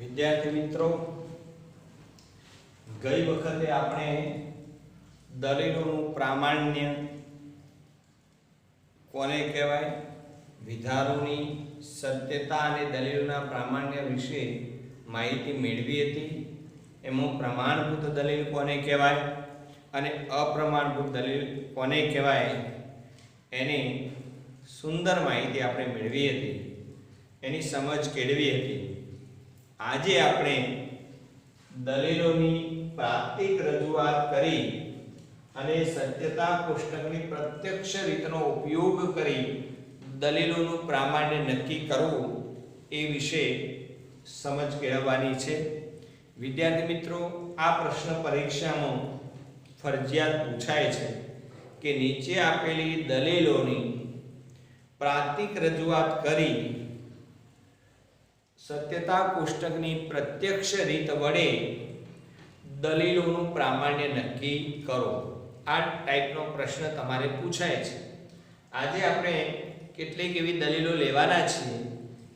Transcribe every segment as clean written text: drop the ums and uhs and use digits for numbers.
વિદ્યાર્થી મિત્રો, ગઈ વખતે આપણે દલીલોનું પ્રામાણ્ય કોને કહેવાય, વિધારોની સત્યતા અને દલીલોના પ્રામાણ્ય વિશે માહિતી મેળવી હતી. એમાં પ્રમાણભૂત દલીલ કોને કહેવાય અને અપ્રમાણભૂત દલીલ કોને કહેવાય એની સુંદર માહિતી આપણે મેળવી હતી, એની સમજ કેળવી હતી. આજે આપણે દલીલોની પ્રાપ્તિક રજૂઆત કરી અને સત્યતા કોષ્ટકની પ્રત્યક્ષ રીતનો ઉપયોગ કરી દલીલોનું પ્રામાણ્ય નક્કી કરવું એ વિશે સમજ કેળવવાની છે. વિદ્યાર્થી મિત્રો, આ પ્રશ્ન પરીક્ષામાં ફરજિયાત પૂછાય છે કે નીચે આપેલી દલીલોની પ્રાપ્તિક રજૂઆત કરી સત્યતા કોષ્ટકની પ્રત્યક્ષ રીત વડે દલીલોનું પ્રામાણ્ય નક્કી કરો. આ ટાઈપનો પ્રશ્ન તમારે પૂછાય છે. આજે આપણે કેટલીક એવી દલીલો લેવાના છીએ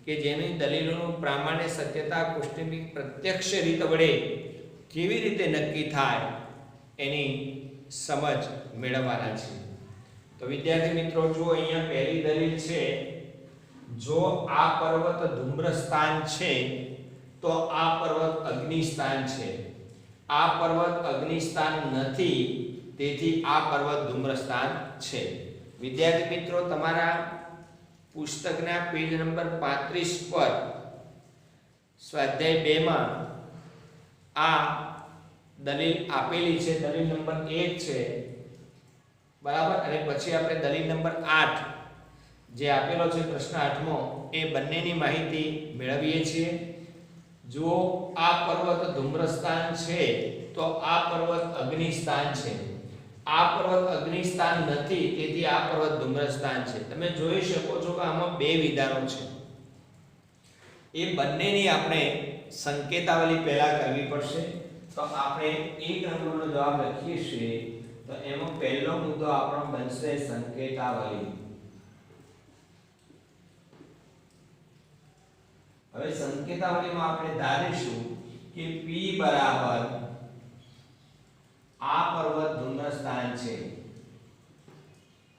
કે જેની દલીલોનું પ્રામાણ્ય સત્યતા કોષ્ટકની પ્રત્યક્ષ રીત વડે કેવી રીતે નક્કી થાય એની સમજ મેળવવાના છીએ. તો વિદ્યાર્થી મિત્રો, જો અહીંયા પહેલી દલીલ છે, જો આ પર્વત ધૂમ્રસ્થાન છે તો આ પર્વત અગ્નિસ્થાન છે. આ પર્વત અગ્નિસ્થાન નથી, તેથી આ પર્વત ધૂમ્રસ્થાન છે. વિદ્યાર્થી મિત્રો, તમારા પુસ્તકના પેજ નંબર 35 પર સ્વાધ્યાય 2 માં આ દલીલ આપેલી છે. દલીલ નંબર 1 છે, બરાબર. અને પછી આપણે દલીલ નંબર 8 જે આપેલો છે પ્રશ્ન 8મો, એ બંનેની માહિતી મેળવીએ છીએ. જો આ પર્વત ધૂમ્રસ્થાન છે તો આ પર્વત અગ્નિસ્થાન છે. આ પર્વત અગ્નિસ્થાન નથી, તેથી આ પર્વત ધૂમ્રસ્થાન છે. તમે જોઈ શકો છો કે આમાં બે વિધાનો છે. એ બંનેની આપણે સંકેતાવલી પહેલા કરવી પડશે. તો આપણે 1 નંબરનો જવાબ લખીએ છીએ, તો એમાં પહેલો મુદ્દો આપણો બનશે સંકેતાવલી. હવે સંકેતાવલીમાં આપણે ધારીશું કે P બરાબર આ પર્વત ધૂમ્રસ્થાન છે.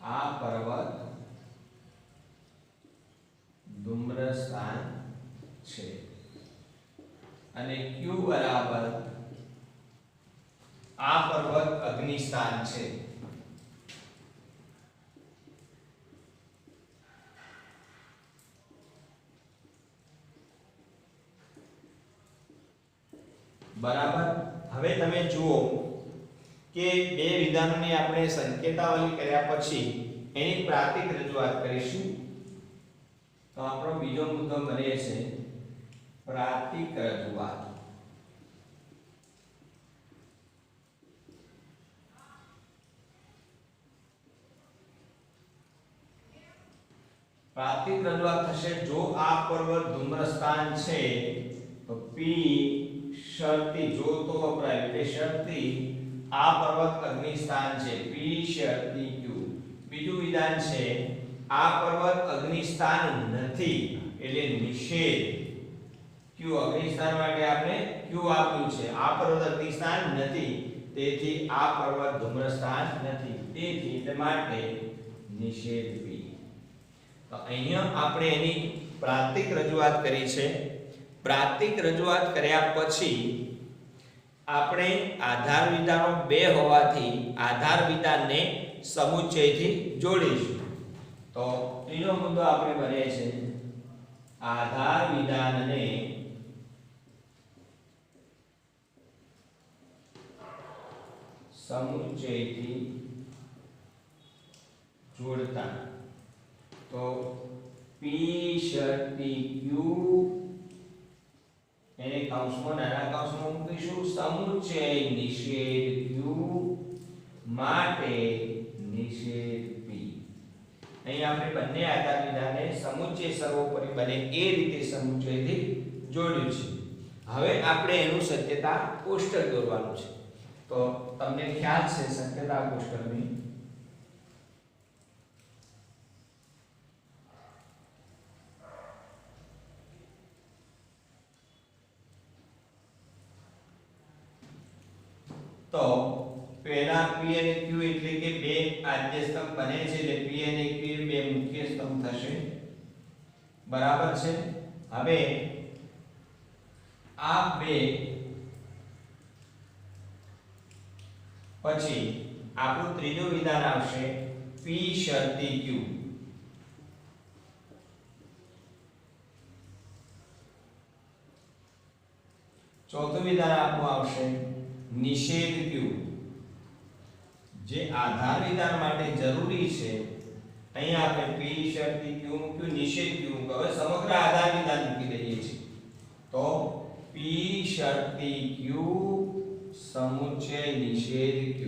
આ પર્વત ધૂમ્રસ્થાન છે અને Q બરાબર આ પર્વત અગ્નિસ્થાન છે. બરાબર. હવે તમે જુઓ કે બે વિધાનોની આપણે સંકેતાવલી કર્યા પછી એની પ્રાતિક રજૂઆત કરીશું. તો આપણો બીજો મુદ્દો બને છે પ્રાતિક રજૂઆત. પ્રાતિક રજૂઆત થશે, જો આ પર્વત ધૂમ્રસ્થાન છે તો P શરતી, જો તો વપરાય એટલે શરતી આ પર્વત અગ્નિસ્થાન છે. P શરતી Q. બીજું વિધાન છે, આ પર્વત અગ્નિસ્થાન નથી એટલે નિષેધ. Q અગ્નિસ્થાન માટે આપણે Q આપ્યું છે. આ પર્વત અગ્નિસ્થાન નથી, તેથી આ પર્વત ધૂમ્રસ્થાન નથી, તેથી એટલે માટે નિષેધ P. તો અહીંયા આપણે એની પ્રાતિક રજૂઆત કરી છે. પ્રાતિક રજૂઆત કર્યા પછી આપણે આધાર વિધાનો 2 હોવાથી આધાર વિધાનને સમુચ્ચયથી જોડીશું. તો ત્રીજો મુદ્દો આપણે બને છે આધાર વિધાનને સમુચ્ચયથી જોડતા. તો P શરતી Q એને કૌંસમાં નાના કૌંસમાં મૂકીશું. સમુચ્ચય નિષેધ Q માટે નિષેધ P. અહીં આપણે બંને આધાર વિધાનને સમુચ્ચય સર્વોપરી બને એ રીતે સમુચ્ચયથી જોડ્યું છે. હવે આપણે એનું સત્યતા કોષ્ટક દોરવાનું છે. તો તમને ખ્યાલ છે સત્યતા કોષ્ટકની. તો પહેલા p અને q એટલે કે બે આદ્ય સ્તંભ બને છે એટલે p અને q બે મુખ્ય સ્તંભ થશે બરાબર છે હવે આ બે પછી આપણું ત્રીજું વિધાન આવશે p શરતી q ચોથું વિધાન આપણું આવશે નિષેધ q જે આધાર વિધાન માટે જરૂરી છે અહીંયા આપણે p શરતી q મૂક્યું નિષેધ q મૂક્યું હવે સમગ્ર આધાર વિધાન મૂકી દઈએ છીએ તો p શરતી q સમુચ્ચય નિષેધ q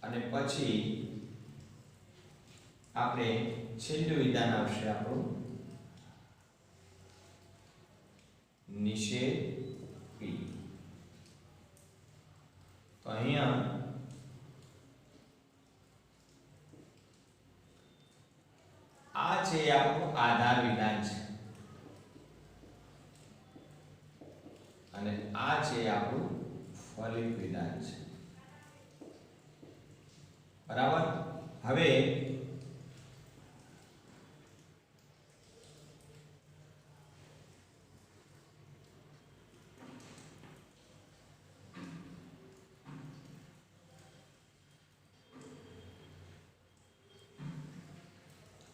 અને પછી આપણે છેલ્લું વિધાન આવશે આપણું નિષેધ p તો અહીંયા આ છે આપણું આધાર વિધાન છે અને આ છે આપણું ફલિત વિધાન છે બરાબર હવે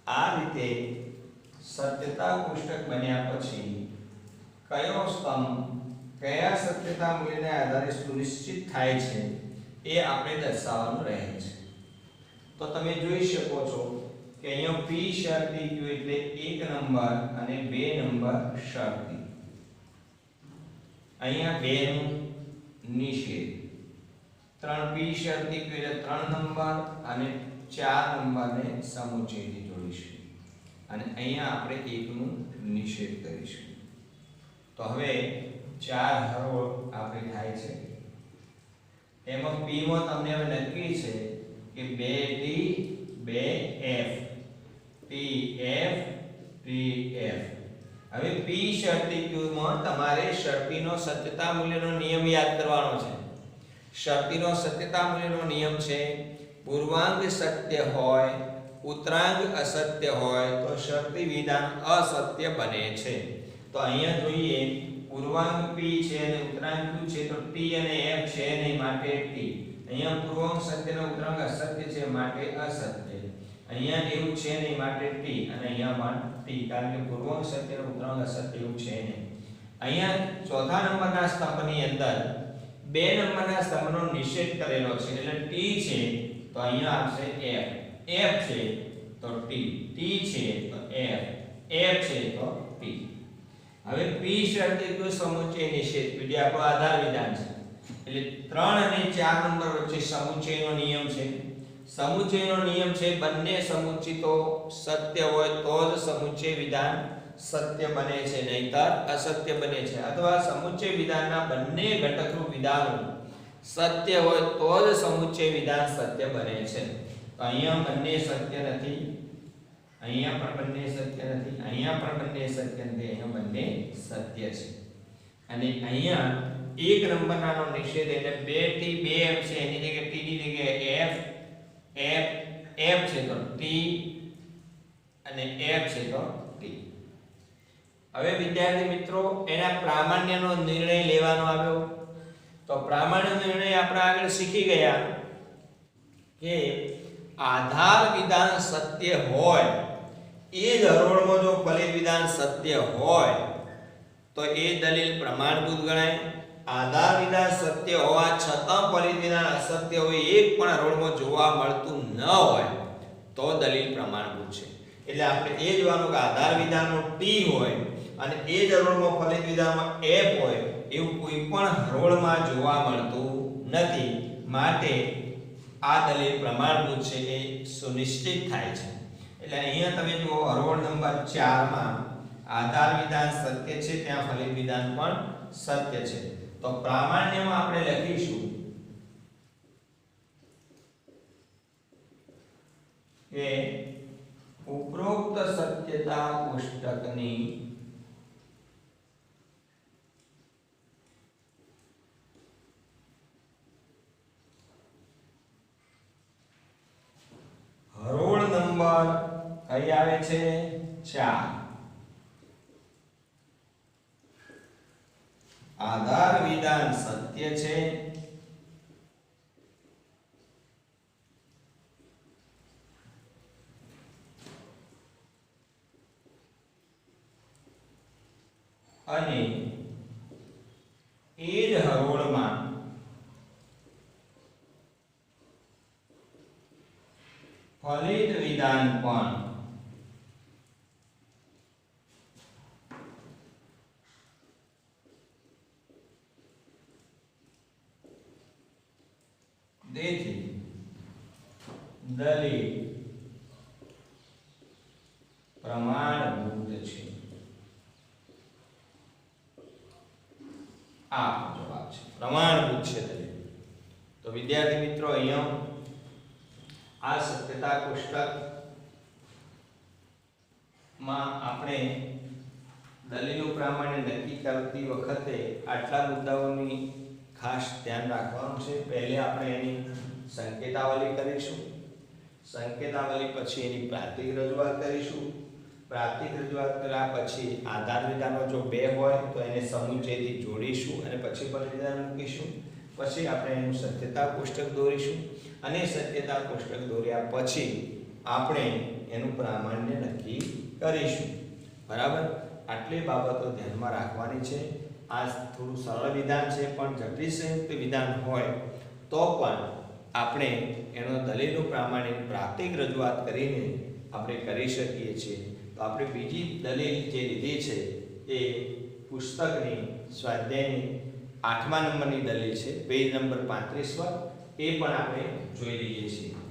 આ રીતે સત્યતા કોષ્ટક બન્યા પછી કયો સ્તંભ કયા સત્યતા મૂલ્યને આધારે સુનિશ્ચિત થાય છે એ આપણે દર્શાવવાનું રહે છે તો તમે જોઈ શકો છો કે અહીંયા p શરતી q એટલે 1 નંબર અને 2 નંબર શરતી અહીંયા 2 નું નિષેધ 3 p શરતી q એટલે 3 નંબર અને 4 નંબરને સમુચ્ચયથી જોડીશું અને અહીંયા આપણે 1 નું નિષેધ કરીશું તો હવે 4 હરોળ આપણી થાય છે એમાં p માં તમને હવે નક્કી છે કે 2t 2f tf tf હવે p શરતી q માં તમારે શરતીનો સત્યતા મૂલ્યનો નિયમ યાદ કરવાનો છે શરતીનો સત્યતા મૂલ્યનો નિયમ છે પૂર્વાંગ સત્ય હોય ઉત્તરાંગ અસત્ય હોય તો શરતી વિધાન અસત્ય બને છે તો અહીંયા જોઈએ પૂર્વાંગ p છે અને ઉત્તરાંગ q છે તો t અને f છે નહીં માટે t અહીંયા પૂર્વાંગ સત્ય અને ઉત્તરાંગ અસત્ય છે માટે અસત્ય અહીંયા એવું છે નહીં માટે t અને અહીંયા પણ t કારણ કે પૂર્વાંગ સત્ય અને ઉત્તરાંગ અસત્ય એવું છે નહીં અહીંયા ચોથા નંબરના સ્તંભની અંદર 2 નંબરના સ્તંભનો નિષેધ કરેલો છે એટલે t છે તો અહીંયા આવશે f f છે તો t t છે તો f f છે તો t હવે p શરતી q સમુચ્ચય નિષેધ પીડી આપણો આધાર વિધાન છે એટલે 3 અને 4 નંબર વચ્ચે સમુચ્ચયનો નિયમ છે સમુચ્ચયનો નિયમ છે બંને સમુચ્ચિતો સત્ય હોય તો જ સમુચ્ચય વિધાન સત્ય બને છે નહીંતર અસત્ય બને છે અથવા સમુચ્ચય વિધાનના બંને ઘટકરૂપ વિધાનો સત્ય હોય તો જ સમુચ્ચય વિધાન સત્ય બને છે તો અહીંયા બંને સત્ય નથી અહીંયા પણ બંને સત્ય નથી અહીંયા પણ બંને સત્ય નથી અહીંયા બંને સત્ય છે અને અહીંયા 1 નંબરનો નિષેધ એટલે 2t 2f છે એની જગ્યાએ t ની જગ્યાએ f f f છે તો t અને f છે તો t હવે વિદ્યાર્થી મિત્રો એના પ્રામાણ્યનો નિર્ણય લેવાનો આવ્યો તો પ્રામાણ્ય નિર્ણય આપણે આગળ શીખી ગયા કે આધાર વિધાન સત્ય હોય એ જ હરોળમાં જો ફલિત વિધાન સત્ય હોય તો એ દલીલ પ્રમાણભૂત ગણાય આધાર વિધાન સત્ય હોવા છતાં ફલિત વિધાન અસત્ય હોય એક પણ હરોળમાં જોવા મળતું ન હોય તો દલીલ પ્રમાણભૂત છે એટલે આપણે એ જોવાનું કે આધાર વિધાનમાં t હોય અને એ જ હરોળમાં ફલિત વિધાનમાં f હોય એવું કોઈ પણ હરોળમાં જોવા મળતું નથી માટે આ દલીલ પ્રમાણભૂત છે એ સુનિશ્ચિત થાય છે એટલે અહીંયા તમે જુઓ હરોળ નંબર 4 માં આધાર વિધાન સત્ય છે ત્યાં ફલિત વિધાન પણ સત્ય છે તો પ્રામાણ્યમાં આપણે લખીશું કે ઉપરોક્ત સત્યતા કોષ્ટકની નંબર કઈ આવે છે 4 આધાર વિધાન સત્ય છે અને એ જ હરોળમાં ફલિત વિધાન પણ તેથી દલીલ પ્રમાણભૂત છે આ જવાબ છે પ્રમાણભૂત છે દલીલ તો વિદ્યાર્થી મિત્રો અહીંયા આ સત્યતા કોષ્ટક માં આપણે દલીલો પ્રમાણે નક્કી કરતી વખતે આટલા મુદ્દાઓની ખાસ ધ્યાન રાખવાનું છે પહેલે આપણે એની સંકેતાવલી કરીશું સંકેતાવલી પછી એની પ્રાતિક રજૂઆત કરીશું પ્રાતિક રજૂઆત કર્યા પછી આધાર વિધાનો જો બે હોય તો એને સમુચ્ચયથી જોડીશું અને પછી પરિવિધાન મૂકીશું પછી આપણે એનું સત્યતા કોષ્ટક દોરીશું અને સત્યતા કોષ્ટક દોર્યા પછી આપણે એનું પ્રામાણ્ય નક્કી કરીશું બરાબર આટલી બાબતો ધ્યાનમાં રાખવાની છે આ થોડું સરળ વિધાન છે પણ જટિલ સંયુક્ત વિધાન હોય તો પણ આપણે એનો દલીલનું પ્રામાણિક પ્રાતિક રજૂઆત કરીને આપણે કરી શકીએ છીએ તો આપણે બીજી દલીલ જે લીધી છે એ પુસ્તકની સ્વાધ્યાયની 8મા નંબરની દલીલ છે પેજ નંબર 35 પર એ પણ આપણે જોઈ લઈએ છીએ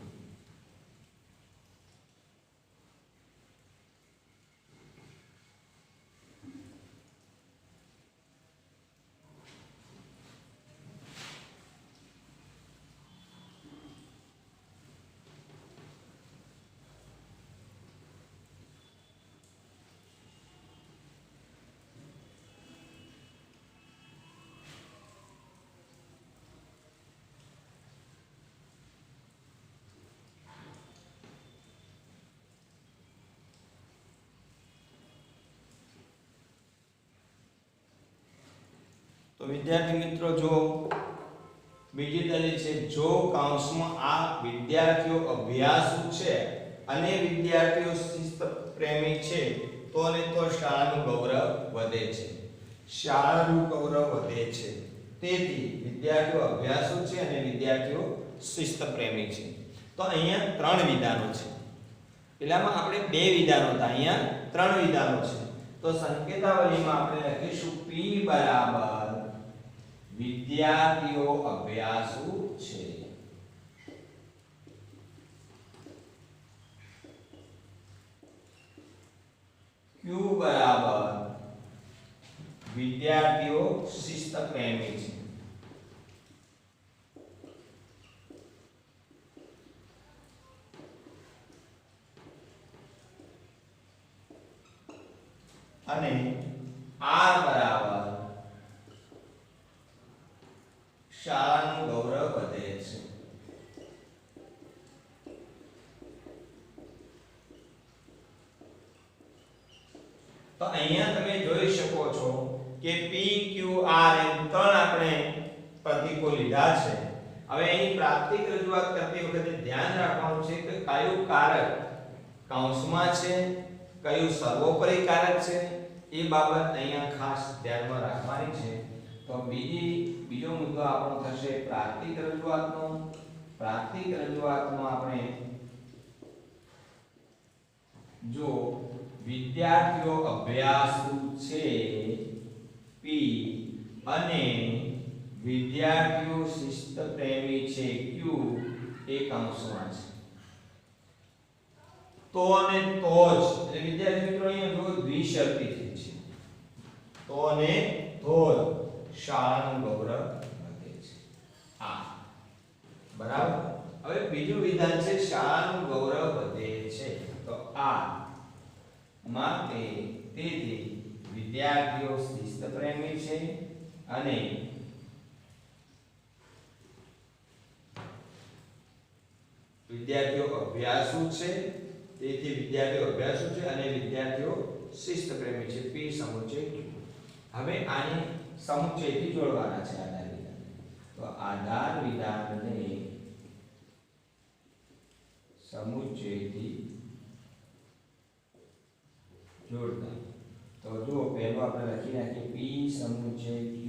તો વિદ્યાર્થી મિત્રો જો બીજી દલીલ છે જો કૌંસમાં આ વિદ્યાર્થીઓ અભ્યાસુ છે અને વિદ્યાર્થીઓ શિસ્ત પ્રેમી છે તો ને તો શાળાનું ગૌરવ વધે છે શાળાનું ગૌરવ વધે છે તેથી વિદ્યાર્થીઓ અભ્યાસુ છે અને વિદ્યાર્થીઓ શિસ્ત પ્રેમી છે તો અહીંયા ત્રણ વિધાનો છે પેલામાં આપણે બે વિધાનો હતા અહીંયા ત્રણ વિધાનો છે તો સંકેતાવલીમાં આપણે લખીશું p બરાબર વિદ્યાર્થીઓ અભ્યાસુ છે q બરાબર વિદ્યાર્થીઓ શિસ્ત પ્રેમી છે અને r બરાબર શાળાનું ગૌરવ વધે છે તો અહીંયા તમે જોઈ શકો છો કે p q r એમ ત્રણ આપણે પ્રતીકો લીધા છે હવે એની પ્રાપ્તિક રજૂઆત કરતી વખતે ધ્યાન રાખવાનું છે કે કયું કારક કૌંસમાં છે કયું સર્વોપરી કારક છે એ બાબત અહીંયા ખાસ ધ્યાનમાં રાખવાની છે તો બીજો મુદ્દો આપણો થશે પ્રાપ્તિક રજૂઆતનો પ્રાપ્તિક રજૂઆતમાં આપણે જો વિદ્યાર્થીઓ અભ્યાસુ છે p અને વિદ્યાર્થીઓ શિસ્ત પ્રેમી છે q એ કૌંસમાં છે તો અને તો જ એટલે વિદ્યાર્થી મિત્રો અહીંયા જો દ્વિશરતી થઈ છે તો અને તો જ શાળાનું ગૌરવ વધે છે આ બરાબર હવે બીજું વિધાન છે શાળાનું ગૌરવ વધે છે તો આ માટે તેથી વિદ્યાર્થીઓ શિસ્ત પ્રેમી છે અને વિદ્યાર્થીઓ અભ્યાસુ છે તેથી વિદ્યાર્થીઓ અભ્યાસુ છે અને વિદ્યાર્થીઓ શિસ્ત પ્રેમી છે. P સમુચ્ચય Q. હવે આને સમુચ્ચયથી જોડવાના છે આધાર વિધાન. તો આધાર વિધાનને સમુચ્ચયથી જોડતા તો જો પહેલો આપણે લખી નાખીએ P સમુચ્ચય Q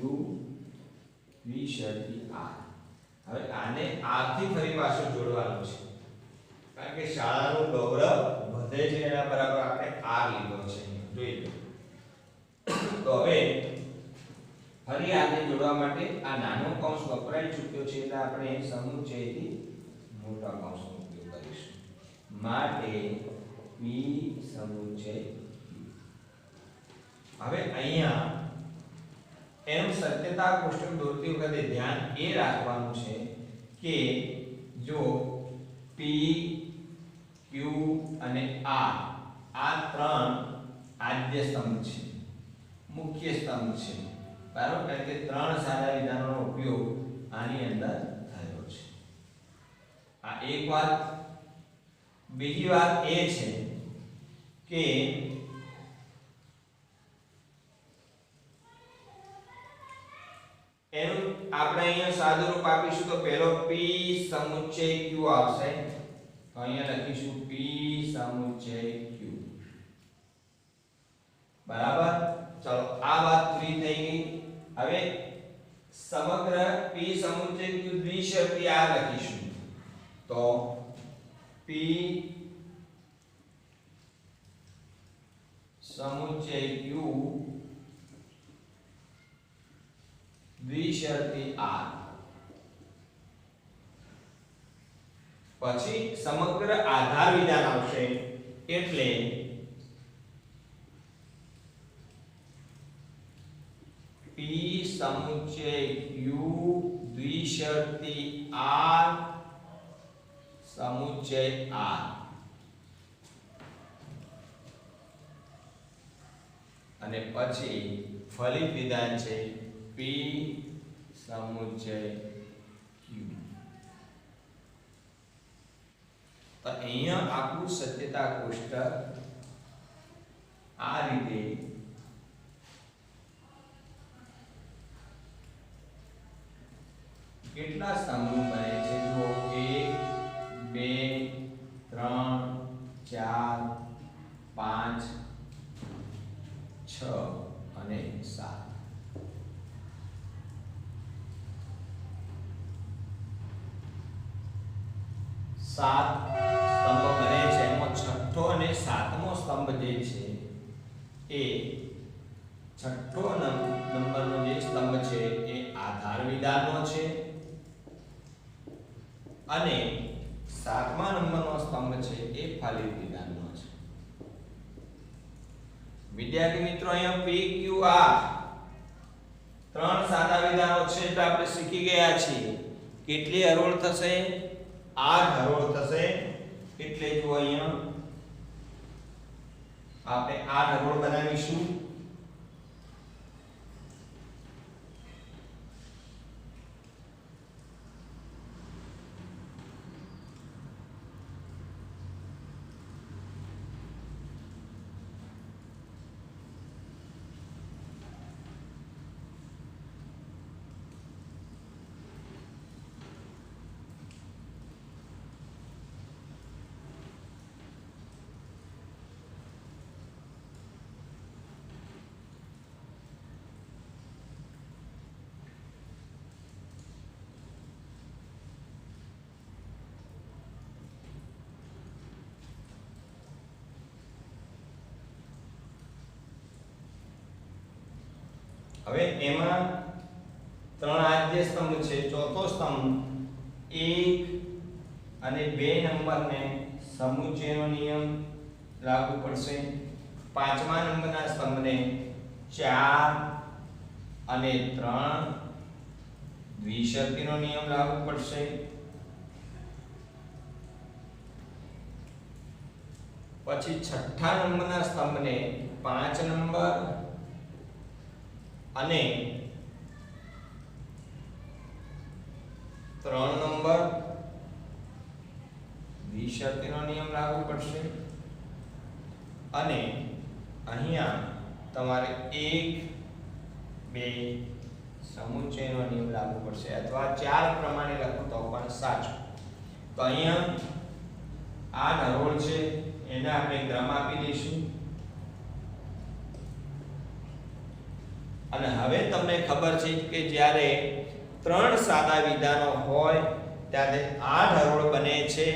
V શરતી R. હવે આને R થી ફરી પાછું જોડવાનું છે કારણ કે શાળાનું ગૌરવ વધે છે એના બરાબર આપણે R લીધો છે. જોઈ લો. તો હવે ફરી આને જોડવા માટે આ નાનો કૌંસ વપરાઈ ચૂક્યો છે એટલે આપણે સમુચ્ચયથી મોટા કૌંસનો ઉપયોગ કરીશું. માટે P સમુચ્ચય. હવે અહીંયા એનું સત્યતા કોષ્ટક દોરતી વખતે ધ્યાન એ રાખવાનું છે કે જો P Q અને R આ ત્રણ આદ્ય સ્તંભ છે, મુખ્ય સ્તંભ છે. બરાબર, કારણ કે ત્રણ સાદા વિધાનોનો ઉપયોગ આની અંદર થયો છે. આ એક વાત. બીજી વાત એ છે કે એનું આપણે અહીંયા સાદું રૂપ આપીશું તો પહેલો P સમુચ્ચય Q આવશે. તો અહીંયા લખીશું P સમુચ્ચય Q. બરાબર. ચલો આ વાત પૂરી થઈ ગઈ. હવે સમગ્ર P સમુચ્ચય Q દ્વિશરતી આ લખીશું. તો P સમુચ્ચય Q દ્વિશરતી R. પછી સમગ્ર આધાર વિધાન આવશે એટલે P સમુચ્ચય Q દ્વિશરતી R સમુચ્ચય R. અને પછી ફલિત વિધાન છે P સમુચ્ચય Q. તો અહીંયા આપણું સત્યતા કોષ્ટક આ રીતે કેટલા સ્તંભો બને છે જો 1 2 3 4 5 6 અને 7. 7 સ્તંભ બને છે. એમાં છઠ્ઠો અને સાતમો સ્તંભ જે છે એ છઠ્ઠો નંબરનો જે સ્તંભ છે એ આધાર વિધાનનો છે અને સાતમા નંબરનો સ્તંભ છે એ ફલિત વિધાનનો છે. વિદ્યાર્થી મિત્રો અહીંયા P Q R ત્રણ સાદા વિધાનો છે એટલે આપણે શીખી ગયા છીએ. કેટલી હરોળ થશે? 8 હરોળ થશે. એટલે જો અહીંયા આપણે 8 હરોળ બનાવીશું. હવે એમાં ત્રણ આદ્ય સ્તંભ છે. ચોથો સ્તંભ 1 અને 2 નંબરને સમુચ્ચયનો નિયમ લાગુ પડશે. પાંચમા નંબરના સ્તંભને 4 અને 3 દ્વિશરતીનો નિયમ લાગુ પડશે. પછી છઠ્ઠા નંબરના સ્તંભને 5 નંબર અને 3 નંબર દ્વિશરતીનો નિયમ લાગુ પડશે. અને અહીંયા તમારે 1 2 સમુચ્ચયનો નિયમ લાગુ પડશે અથવા 4 પ્રમાણે લખો તો પણ સાચું. તો અહીંયા આ ઢરોળ છે એને આપણે ક્રમ આપી દઈશું અને હવે તમને ખબર છે કે જ્યારે 3 સાદા વિધાનો હોય ત્યારે આ ઢરોળ બને છે.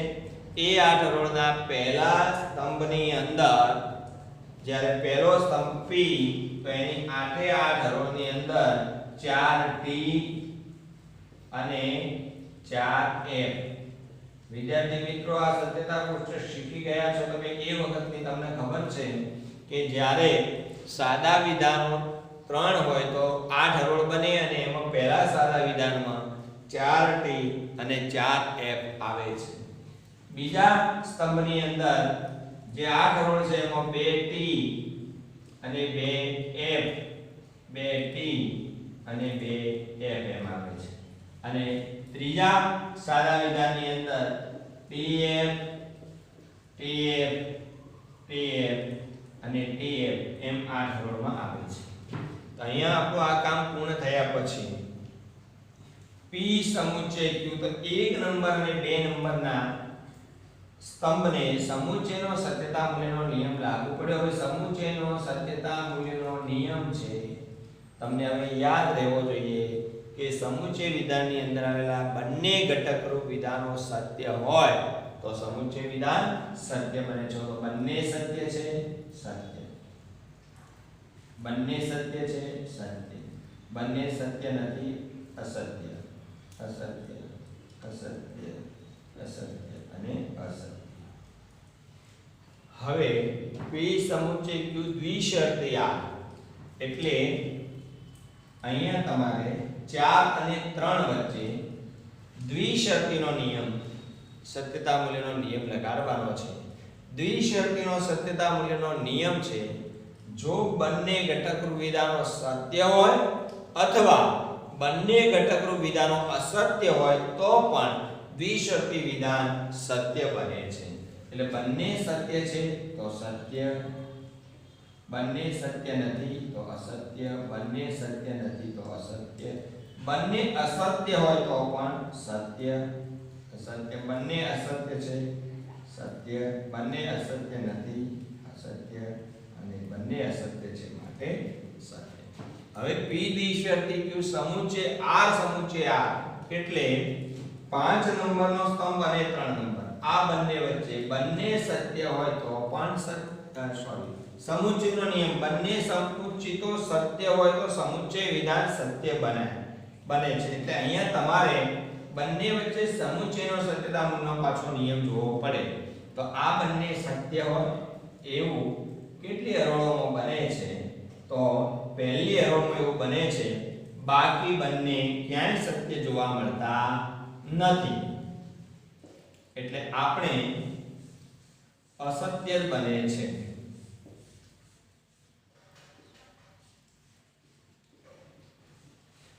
એ આ ઢરોળના પહેલા સ્તંભની અંદર જ્યારે પહેલો સ્તંભ P તો એની આઠે આ ઢરોળની અંદર 4T અને 4F. વિદ્યાર્થી મિત્રો આ સત્યતા કોષ્ટક શીખી ગયા છો તમે એ વખતની તમને ખબર છે કે જ્યારે સાદા વિધાનો 3 હોય તો આ ઢરોળ બને અને એમાં પહેલા સાદા વિધાનમાં 4T અને 4F આવે છે. બીજા સ્તંભની અંદર જે આ ઢરોળ છે એમાં 2T અને 2F 2T અને 2F એમ આવે છે. અને ત્રીજા સાદા વિધાનની અંદર TF TF TF અને TF એમ આ ઢરોળમાં આવે છે. તો અહીંયા આપણું આ કામ પૂર્ણ થયા પછી P સમુચ્ચય Q તો 1 નંબર અને 2 નંબરના સ્તંભને સમુચ્ચયનો સત્યતા મૂલ્યનો નિયમ લાગુ પડ્યો. હવે સમુચ્ચયનો સત્યતા મૂલ્યનો નિયમ છે તમને હવે યાદ રહેવો જોઈએ કે સમુચ્ચય વિધાનની અંદર આવેલા બંને ઘટકરૂપ વિધાનો સત્ય હોય તો સમુચ્ચય વિધાન સત્ય બને છે. તો બંને સત્ય છે સત્ય, બંને સત્ય છે સત્ય, બંને સત્ય નથી અસત્ય, અસત્ય અસત્ય અસત્ય અને અસત્ય. હવે P સમુચ્ચય Q દ્વિશર્તીય એટલે અહીંયા તમારે 4 અને 3 વચ્ચે દ્વિશર્તીનો નિયમ સત્યતા મૂલ્યનો નિયમ લગાડવાનો છે. દ્વિશર્તીનો સત્યતા મૂલ્યનો નિયમ છે જો બંને ઘટકરૂપ વિધાનો સત્ય હોય અથવા બંને ઘટકરૂપ વિધાનો અસત્ય હોય તો પણ દ્વિશર્તી વિધાન સત્ય બને છે. એટલે બંને સત્ય છે તો સત્ય, બંને સત્ય નથી તો અસત્ય, બંને સત્ય નથી તો અસત્ય, બંને અસત્ય હોય તો પણ સત્ય અસત્ય, બંને અસત્ય છે સત્ય, બંને અસત્ય નથી અસત્ય અને બંને અસત્ય છે માટે સત્ય. હવે P દ્વિશર્તી Q સમુચ્ચય R સમુચ્ચય R એટલે 5 નંબરનો સ્તંભ અને 3 નંબર આ બંને વચ્ચે બંને સત્ય હોય તો પણ સમુચ્ચયનો નિયમ બંને સમુચ્ચિતો સત્ય હોય તો સમુચ્ચય વિધાન સત્ય બને છે. એટલે અહીંયા તમારે બંને વચ્ચે સમુચ્ચયનો સત્યતા મૂલ્યનો પાછો નિયમ જોવો પડે. તો આ બંને સત્ય હોય એવું કેટલી હરોળોમાં બને છે તો પહેલી હરોળમાં એવું બને છે, બાકી બંને ક્યાંય સત્ય જોવા મળતા નથી. એટલે આપણે અસત્ય જ બને છે.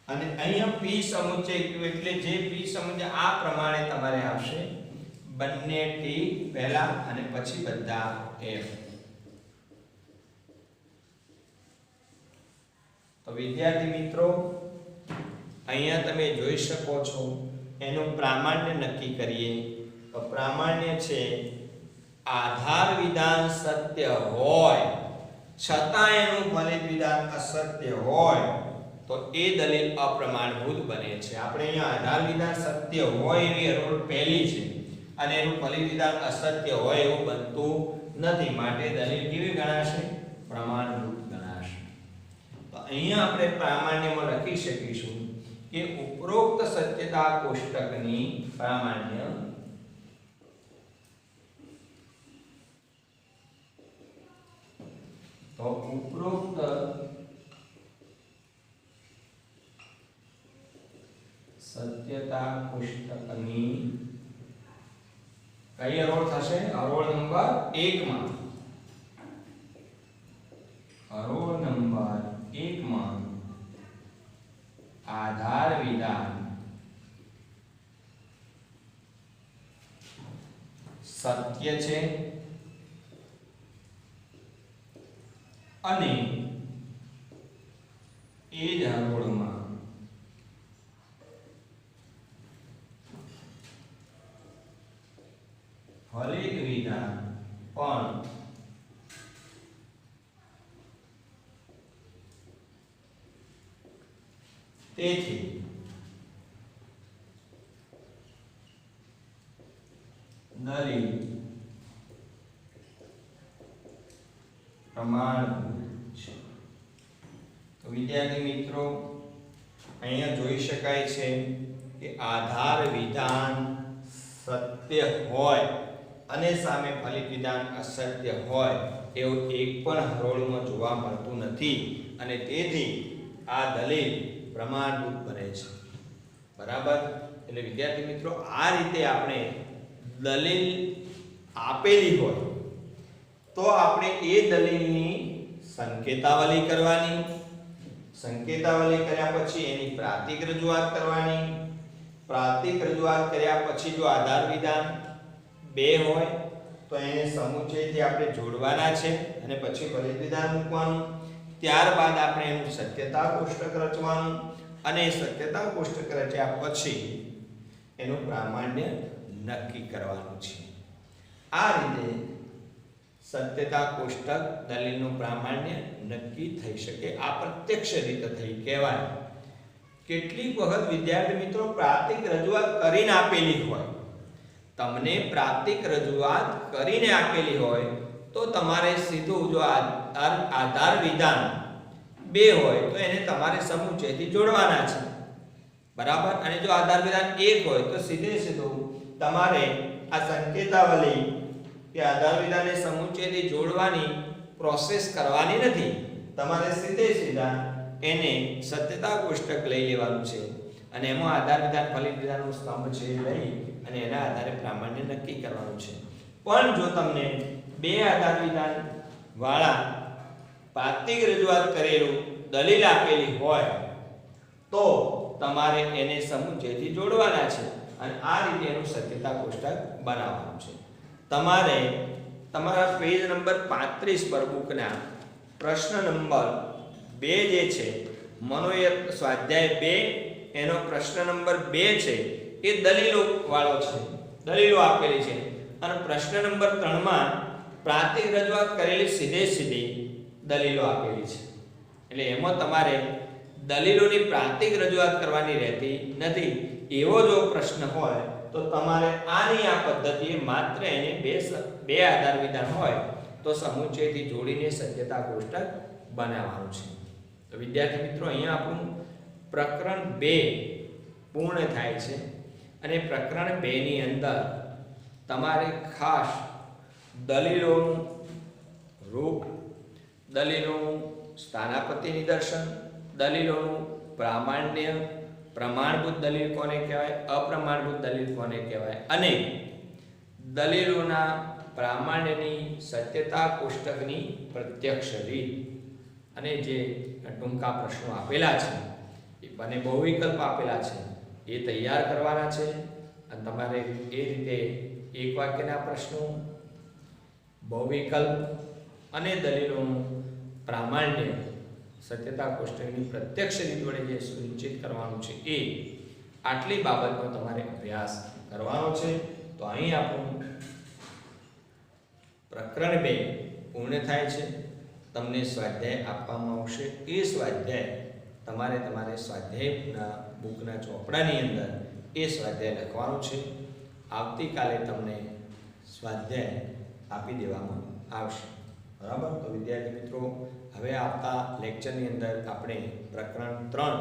અને અહીંયા P સમુચ્ચય Q એટલે જે P સમુચ્ચય આ પ્રમાણે તમારે આવશે બંને T પહેલા અને પછી બધા F. તો વિદ્યાર્થી મિત્રો અહીંયા તમે જોઈ શકો છો એનું પ્રામાણ્ય નક્કી કરીએ તો પ્રામાણ્ય છે આધાર વિધાન સત્ય હોય છતાં એનું ફલિત વિધાન અસત્ય હોય તો એ દલીલ અપ્રમાણભૂત બને છે. આપણે અહીંયા આધાર વિધાન સત્ય હોય એવી હરોળ પહેલી છે અને એનું ફલિત વિધાન અસત્ય હોય એવું બનતું નથી માટે દલીલ કેવી ગણાશે? પ્રમાણભૂત ગણાશે. તો અહીંયા આપણે પ્રામાણ્યમાં લખી શકીશું કે ઉપરોક્ત સત્યતા કોષ્ટકની પ્રામાણ્ય તો ઉપરોક્ત સત્યતા કોષ્ટકની કઈ હરોળ થશે? હરોળ નંબર 1 માં. હરોળ નંબર 1 માં આધાર વિધાન સત્ય છે અને એ જ હરોળમાં ફલિત વિધાન પણ તેથી દલીલ પ્રમાણભૂત છે. તો વિદ્યાર્થી મિત્રો અહીંયા જોઈ શકાય છે કે આધાર વિધાન સત્ય હોય અને સામે ફલિત વિધાન અસત્ય હોય એવું એક પણ હરોળમાં જોવા મળતું નથી અને તેથી આ દલીલ પ્રમાણભૂત બને છે. બરાબર. એટલે વિદ્યાર્થી મિત્રો આ રીતે આપણે દલીલ આપેલી હોય તો આપણે એ દલીલની સંકેતાવલી કરવાની, સંકેતાવલી કર્યા પછી એની પ્રાતિક રજૂઆત કરવાની, પ્રાતિક રજૂઆત કર્યા પછી જો આધાર વિધાન બે હોય તો એને સમુચ્ચયથી આપણે જોડવાના છે અને પછી ફલિત વિધાન મૂકવાનું. ત્યારબાદ આપણે એનું સત્યતા કોષ્ટક રચવાનું અને સત્યતા કોષ્ટક રચ્યા પછી એનું પ્રામાણ્ય નક્કી કરવાનું છે. આ રીતે સત્યતા કોષ્ટક દલીલનું પ્રામાણ્ય નક્કી થઈ શકે. આ પ્રત્યક્ષ રીત થઈ કહેવાય. કેટલીક વખત વિદ્યાર્થી મિત્રો પ્રાતિક રજૂઆત કરીને આપેલી હોય, તમને પ્રાતિક રજૂઆત કરીને આપેલી હોય તો તમારે સીધું જો આધાર વિધાન બે હોય તો એને તમારે સમુચ્ચયથી જોડવાના છે. બરાબર. અને જો આધાર વિધાન એક હોય તો સીધે સીધું તમારે આ સંકેતાવલી કે આધાર વિધાનને સમુચ્ચયથી જોડવાની પ્રોસેસ કરવાની નથી. તમારે સીધે સીધા એને સત્યતા કોષ્ટક લઈ લેવાનું છે અને એમાં આધાર વિધાન ફલિત વિધાનનો સ્તંભ છે લઈ અને એના આધારે પ્રામાણ્ય નક્કી કરવાનું છે. પણ જો તમને બે આધાર વિધાન વાળા પ્રાતિક રજૂઆત કરેલું દલીલ આપેલી હોય તો તમારે એને સમુચ્ચયથી જોડવાના છે અને આ રીતે એનું સત્યતા કોષ્ટક બનાવવાનું છે. તમારે તમારા પેજ નંબર 35 પર બુકના પ્રશ્ન નંબર 2 જે છે મનોયત્ન સ્વાધ્યાય 2 એનો પ્રશ્ન નંબર 2 છે એ દલીલો વાળો છે, દલીલો આપેલી છે અને પ્રશ્ન નંબર 3 માં પ્રાતિક રજૂઆત કરેલી સીધે સીધી દલીલો આપેલી છે. એટલે એમાં તમારે દલીલોની પ્રાતિક રજૂઆત કરવાની રહેતી નથી. એવો જો પ્રશ્ન હોય તો તમારે આની આ પદ્ધતિએ માત્ર એને બે આધાર વિધાન હોય તો સમુચ્ચયથી જોડીને સત્યતા કોષ્ટક બનાવવાનું છે. તો વિદ્યાર્થી મિત્રો અહીંયા આપણું પ્રકરણ 2 પૂર્ણ થાય છે અને પ્રકરણ 2 ની અંદર તમારે ખાસ દલીલોનું રૂપ, દલીલોનું સ્થાનાપત્તિ નિદર્શન, દલીલોનું પ્રામાણ્ય, પ્રમાણભૂત દલીલ કોને કહેવાય, અપ્રમાણભૂત દલીલ કોને કહેવાય અને દલીલોના પ્રામાણ્યની સત્યતા કોષ્ટકની પ્રત્યક્ષ રીત અને જે ટૂંકા પ્રશ્નો આપેલા છે એ બંને બહુવિકલ્પ આપેલા છે એ તૈયાર કરવાના છે અને તમારે એ રીતે એક વાક્યના પ્રશ્નો, બહુવિકલ્પ અને દલીલોનું પ્રામાણ્ય સત્યતા કોષ્ટકની પ્રત્યક્ષ રીત વડે જે સુનિશ્ચિત કરવાનું છે એ આટલી બાબતનો તમારે અભ્યાસ કરવાનો છે. તો અહીં આપણું પ્રકરણ 2 પૂર્ણ થાય છે. તમને સ્વાધ્યાય આપવામાં આવશે. એ સ્વાધ્યાય તમારે સ્વાધ્યાયના બુકના ચોપડાની અંદર એ સ્વાધ્યાય લખવાનું છે. આવતીકાલે તમને સ્વાધ્યાય આપી દેવામાં આવશે. બરાબર. તો વિદ્યાર્થી મિત્રો હવે આવતા લેક્ચરની અંદર આપણે પ્રકરણ 3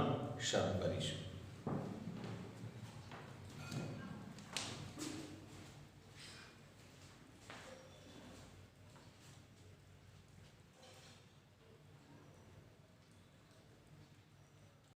શરૂ કરીશું.